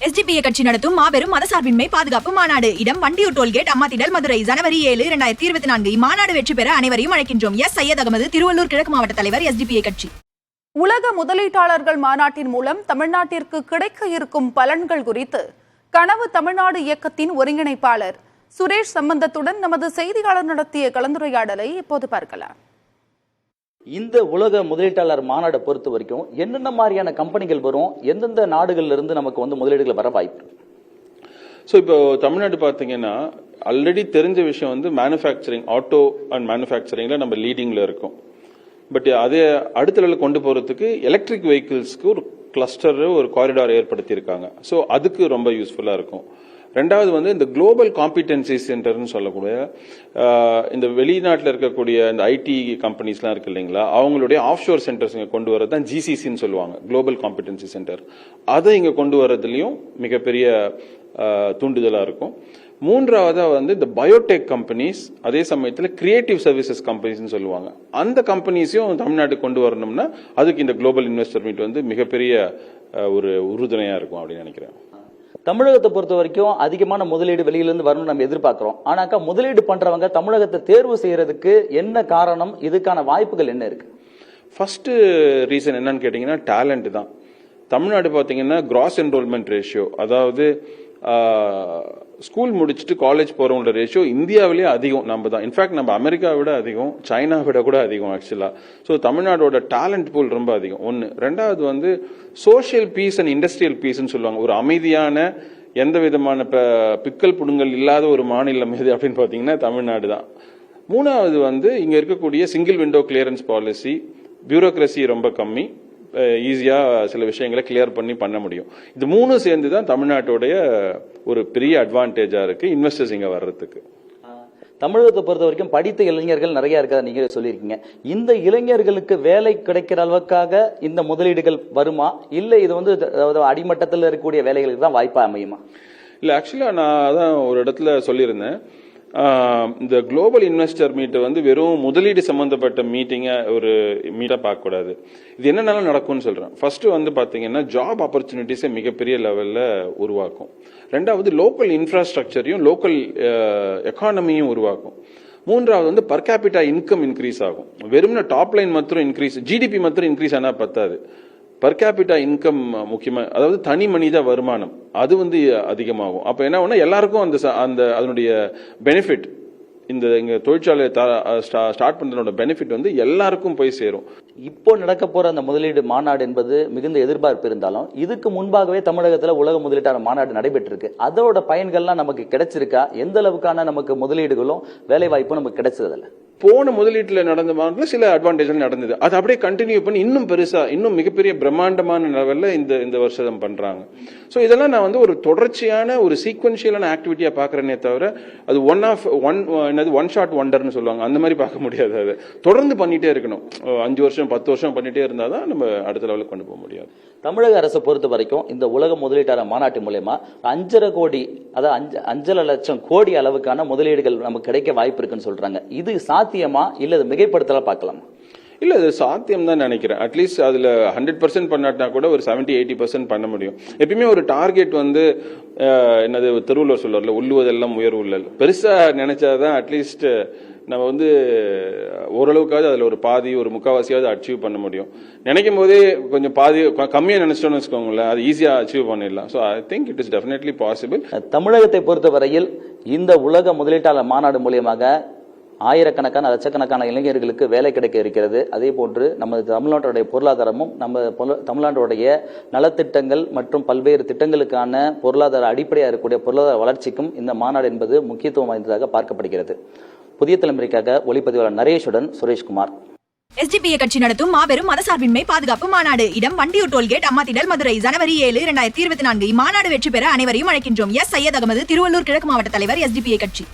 SDPA கட்சி நடத்தும் மாபெரும் மதசார்பின்மை பாதுகாப்பு மாநாடு. இடம் வண்டியூர் டோல்கேட், அம்மாதிடல், மதுரை. ஜனவரி 7, 2024. இம்மாநாடு வெற்றி பெற அனைவரையும் அழைக்கின்றோம். சையத் அகமது, திருவள்ளூர் கிழக்கு மாவட்ட தலைவர், SDPA கட்சி. உலக முதலீட்டாளர்கள் மாநாட்டின் மூலம் தமிழ்நாட்டிற்கு கிடைக்க இருக்கும் பலன்கள் குறித்து கனவு தமிழ்நாடு இயக்கத்தின் ஒருங்கிணைப்பாளர் சுரேஷ் சம்பந்தத்துடன் நமது செய்தியாளர் நடத்திய கலந்துரையாடலை இப்போது பார்க்கலாம். இந்த உலக முதலீட்டாளர் மாநாட்டை பொறுத்த வரைக்கும் என்னென்ன மாதிரியான கம்பெனிகள் வரும், எந்தெந்த நாடுகள்ல இருந்து நமக்கு முதலீடுகள் வர வாய்ப்பு? இப்போ தமிழ்நாடு பார்த்தீங்கன்னா ஆல்ரெடி தெரிஞ்ச விஷயம் மேனுஃபேக்சரிங், ஆட்டோ அண்ட் மேனுஃபேக்சரிங்ல நம்ம லீடிங்ல இருக்கோம். பட் அதே அடுத்த லெவலில் கொண்டு போறதுக்கு எலக்ட்ரிக் வெஹிக்கிள்ஸ்க்கு ஒரு கிளஸ்டர், ஒரு காரிடார் ஏற்படுத்தியிருக்காங்க. ஸோ அதுக்கு ரொம்ப யூஸ்ஃபுல்லா இருக்கும். ரெண்டாவது இந்த குளோபல் காம்பிடென்சி சென்டர்னு சொல்லக்கூடிய இந்த வெளிநாட்டில் இருக்கக்கூடிய இந்த ஐடி கம்பெனிஸ்லாம் இருக்கு இல்லைங்களா, அவங்களுடைய ஆஃப்ஷோர் சென்டர்ஸ் இங்கே கொண்டு வரது தான் GCCன்னு சொல்லுவாங்க, குளோபல் காம்பிடென்சி சென்டர். அதை இங்கே கொண்டு வரதுலையும் மிகப்பெரிய தூண்டுதலாக இருக்கும். மூன்றாவதா இந்த பயோடெக் கம்பெனிஸ், அதே சமயத்தில் கிரியேட்டிவ் சர்வீசஸ் கம்பெனிஸ்னு சொல்லுவாங்க, அந்த கம்பெனிஸையும் தமிழ்நாட்டுக்கு கொண்டு வரணும்னா அதுக்கு இந்த குளோபல் இன்வெஸ்டர் மீட் மிகப்பெரிய ஒரு உறுதுணையா இருக்கும் அப்படின்னு நினைக்கிறேன். தமிழகத்தை பொறுத்த வரைக்கும் அதிகமான முதலீடு வெளியிலிருந்து வரணும்னு நம்ம எதிர்பார்க்கிறோம். ஆனாக்கா முதலீடு பண்றவங்க தமிழகத்தை தேர்வு செய்யறதுக்கு என்ன காரணம், இதுக்கான வாய்ப்புகள் என்ன இருக்கு? ஃபர்ஸ்ட் ரீசன் என்னன்னு கேட்டீங்கன்னா டேலண்ட் தான். தமிழ்நாடு பாத்தீங்கன்னா கிராஸ் என்ரோல்மெண்ட் ரேஷியோ, அதாவது ஸ்கூல் முடிச்சுட்டு காலேஜ் போறவங்களோட ரேஷியோ இந்தியாவிலேயே அதிகம் நம்ம தான். இன்ஃபேக்ட் நம்ம அமெரிக்காவை விட அதிகம், சைனா விட கூட அதிகம் ஆக்சுவலா. ஸோ தமிழ்நாடோட டேலண்ட் பூல் ரொம்ப அதிகம். ஒன்று. ரெண்டாவது சோஷியல் பீஸ் அண்ட் இண்டஸ்ட்ரியல் பீஸ்ன்னு சொல்லுவாங்க. ஒரு அமைதியான, எந்த விதமான பிக்கல் புடுங்கல் இல்லாத ஒரு மாநிலம் எது அப்படின்னு பார்த்தீங்கன்னா தமிழ்நாடு தான். மூணாவது இங்க இருக்கக்கூடிய single window clearance policy, bureaucracy ரொம்ப கம்மி, ஈஸியா சில விஷயங்களை கிளியர் பண்ண முடியும். இது மூணும் சேர்ந்து தான் தமிழ்நாட்டுடைய ஒரு பெரிய அட்வான்டேஜா இருக்கு இன்வெஸ்டர்ஸ் இங்க வர்றதுக்கு. தமிழகத்தை பொறுத்த வரைக்கும் படித்த இளைஞர்கள் நிறைய இருக்கா நீங்க சொல்லியிருக்கீங்க. இந்த இளைஞர்களுக்கு வேலை கிடைக்கிற அளவுக்காக இந்த முதலீடுகள் வருமா, இல்ல இது அடிமட்டத்தில் இருக்கக்கூடிய வேலைகளுக்கு தான் வாய்ப்பா அமையுமா? இல்ல, ஆக்சுவலா நான் அதான் ஒரு இடத்துல சொல்லியிருந்தேன், இந்த குளோபல் இன்வெஸ்டர் மீட் வெறும் முதலீடு சம்பந்தப்பட்ட மீட்டிங்க ஒரு மீட்டா பார்க்க கூடாது. இது என்னென்னலாம் நடக்கும்னு சொல்றேன். ஃபர்ஸ்ட் பாத்தீங்கன்னா ஜாப் ஆப்பர்ச்சுனிட்டிஸை மிகப்பெரிய லெவல்ல உருவாக்கும். ரெண்டாவது லோக்கல் இன்ஃப்ராஸ்ட்ரக்சரையும் லோக்கல் எக்கானமியும் உருவாக்கும். மூன்றாவது பர் கேபிட்டா இன்கம் இன்க்ரீஸ் ஆகும். வெறும் டாப் லைன் மாத்திரம் இன்க்ரீஸ், ஜிடிபி மாத்திரம் இன்க்ரீஸ் ஆனா பத்தாது. பர் கேபிட்டா இன்கம் முக்கியமா, அதாவது தனி மனித வருமானம் அது அதிகமாகும். அப்ப என்ன ஆகும்னா எல்லாருக்கும் அந்த அதனுடைய பெனிஃபிட், இங்க தொழிற்சாலை ஸ்டார்ட் பண்றதோட பெனிஃபிட் எல்லாருக்கும் போய் சேரும். இப்போ நடக்க போற அந்த முதலீடு மாநாடு என்பது மிகுந்த எதிர்பார்ப்பு இருந்தாலும் இதுக்கு முன்பாகவே தமிழகத்துல உலக முதலீட்டாளர் மாநாடு நடைபெற்றிருக்கு. அதோட பயன்கள்லாம் நமக்கு கிடைச்சிருக்கா? எந்த அளவுக்கான நமக்கு முதலீடுகளும் வேலை வாய்ப்பும் நமக்கு கிடைச்சதில்ல? போன முதலீட்டுல நடந்த மாதிரி சில அட்வான்டேஜ் நடந்தது. அது அப்படியே கண்டினியூ பண்ணி இன்னும் பெருசா, இன்னும் மிகப்பெரிய பிரம்மாண்டமான லெவல்ல இந்த வருஷம் பண்றாங்க. சோ இதெல்லாம் நான் ஒரு தொடர்ச்சியான ஒரு சீக்வென்ஷியலான ஆக்டிவிட்டியா பாக்குறேனே தவிர அது ஒன் ஷாட் ஒண்டர்னு சொல்லுவாங்க, அந்த மாதிரி பார்க்க முடியாது. அதை தொடர்ந்து பண்ணிட்டே இருக்கணும். 5 வருஷம் 10 வருஷம் பண்ணிட்டே இருந்தாதான் நம்ம அடுத்த லெவலுக்கு கொண்டு போக முடியாது. தமிழக அரசை பொறுத்த வரைக்கும் இந்த உலக முதலீட்டாளர் மாநாட்டு மூலமா 5.5 கோடி, அதாவது 5 லட்சம் கோடி அளவுக்கான முதலீடுகள் நமக்கு கிடைக்க வாய்ப்பு இருக்குன்னு சொல்றாங்க. இது சாத்தியமா இல்ல மிகைப்படுத்தல பார்க்கலாமா? இல்ல, இது சாத்தியம் தான் நினைக்கிறேன். அட்லீஸ்ட் அதுல 100% பண்ணாட்டா கூட ஒரு 70-80% பண்ண முடியும். எப்பயுமே ஒரு டார்கெட் என்னது திருவள்ளுவர் சொல்றாருல, உள்ளுவதெல்லாம் உயர்வு உள்ளல். பெருசா நினைச்சாதான் அட்லீஸ்ட் நம்ம ஓரளவுக்காவது அதுல ஒரு பாதி, ஒரு முக்காவாசியாவது அச்சீவ் பண்ண முடியும். நினைக்கும் போதே கொஞ்சம் பாதி கம்மியா நினைச்சிட்டோம்னு வச்சுக்கோங்களேன், அது ஈஸியா அச்சீவ் பண்ணிடலாம். So I think it is definitely possible. தமிழகத்தை பொறுத்தவரையில் இந்த உலக முதலீட்டாளர் மாநாடு மூலியமாக ஆயிரக்கணக்கான லட்சக்கணக்கான இளைஞர்களுக்கு வேலை கிடைக்க இருக்கிறது. அதே போன்று நமது தமிழ்நாட்டுடைய பொருளாதாரமும் நம்ம தமிழ்நாட்டுடைய நலத்திட்டங்கள் மற்றும் பல்வேறு திட்டங்களுக்கான பொருளாதார அடிப்படையாக இருக்கக்கூடிய பொருளாதார வளர்ச்சிக்கும் இந்த மாநாடு என்பது முக்கியத்துவம் வாய்ந்ததாக பார்க்கப்படுகிறது. புதிய தலைமுறைக்காக ஒளிப்பதிவாளர் நரேஷுடன் சுரேஷ்குமார். SDPA கட்சி நடத்தும் மாபெரும் மதசார்பின்மை பாதுகாப்பு மாநாடு. இடம் வண்டியூர் டோல்கேட், அம்மாதிடல், மதுரை. ஜனவரி 7, 2024. இம்மாநாடு வெற்றி பெற அனைவரையும் அழைக்கின்றோம். சையத் அகமது, திருவள்ளூர் கிழக்கு மாவட்ட தலைவர், SDPA கட்சி.